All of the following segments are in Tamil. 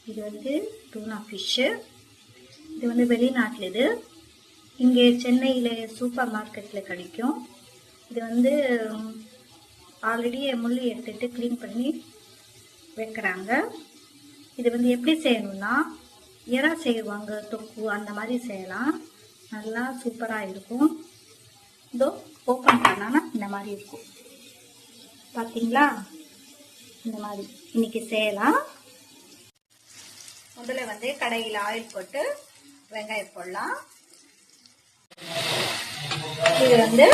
இது வந்து டூனா ஃபிஷ்ஷு. இது வந்து வெளிநாட்டில். இது இங்கே சென்னையில் சூப்பர் மார்க்கெட்டில் கிடைக்கும். இது வந்து ஆல்ரெடி முள் எடுத்துட்டு க்ளீன் பண்ணி வைக்கிறாங்க. இது வந்து எப்படி செய்யணும்னா, இறா செய்வாங்க தொக்கு அந்த மாதிரி செய்யலாம். நல்லா சூப்பராக இருக்கும். இதோ ஓப்பன் பண்ணானா இந்த மாதிரி இருக்கும். பார்த்தீங்களா? இந்த மாதிரி இன்னைக்கு செய்யலாம். முதல்ல வந்து கடையில் ஆயில் போட்டு வெங்காயம் போடலாம். இது வந்து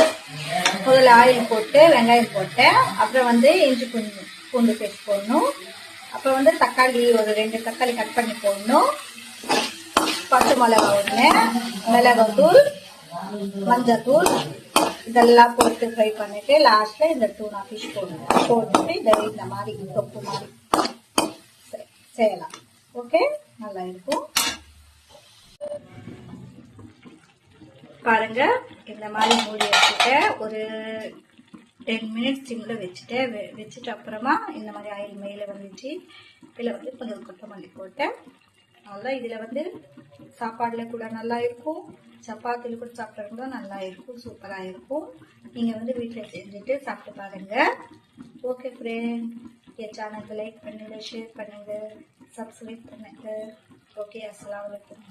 முதல்ல ஆயில் போட்டு வெங்காயம் போட்டேன். அப்புறம் வந்து இஞ்சி பூண்டு பேஸ்ட் போடணும். அப்புறம் வந்து தக்காளி ஒரு 2 தக்காளி கட் பண்ணி போடணும். பச்சை மிளகா 1, மிளகாத்தூள், மஞ்சத்தூள் இதெல்லாம் போட்டு ஃப்ரை பண்ணிட்டு லாஸ்ட்ல இந்த டூனா ஃபிஷ் போட்டுட்டு இதை இந்த மாதிரி தொப்பு மாதிரி செய்யலாம். ஓகே, நல்லா இருக்கும். பாருங்க, இந்த மாதிரி மூடி வச்சுட்டு ஒரு 10 மினிட்ஸ் சிம்ல வச்சுட்டு அப்புறமா இந்த மாதிரி ஆயில் மேலே வந்துச்சு. இதில் வந்து கொஞ்சம் கொத்தமல்லி போட்டேன். அவ்வளோதான். இதில் வந்து சாப்பாடில் கூட நல்லா இருக்கும், சப்பாத்தியில் கூட சாப்பிட்றவங்க நல்லா இருக்கும், சூப்பராக இருக்கும். நீங்கள் வந்து வீட்டில் செஞ்சுட்டு சாப்பிட்டு பாருங்க. ஓகே ஃப்ரெண்ட், என் சேனலுக்கு லைக் பண்ணுங்க, ஷேர் பண்ணுங்க, சப்ஸ்கிரைப் பண்ணுங்க. ஓகே, அஸ்ஸலாமு அலைக்கும்.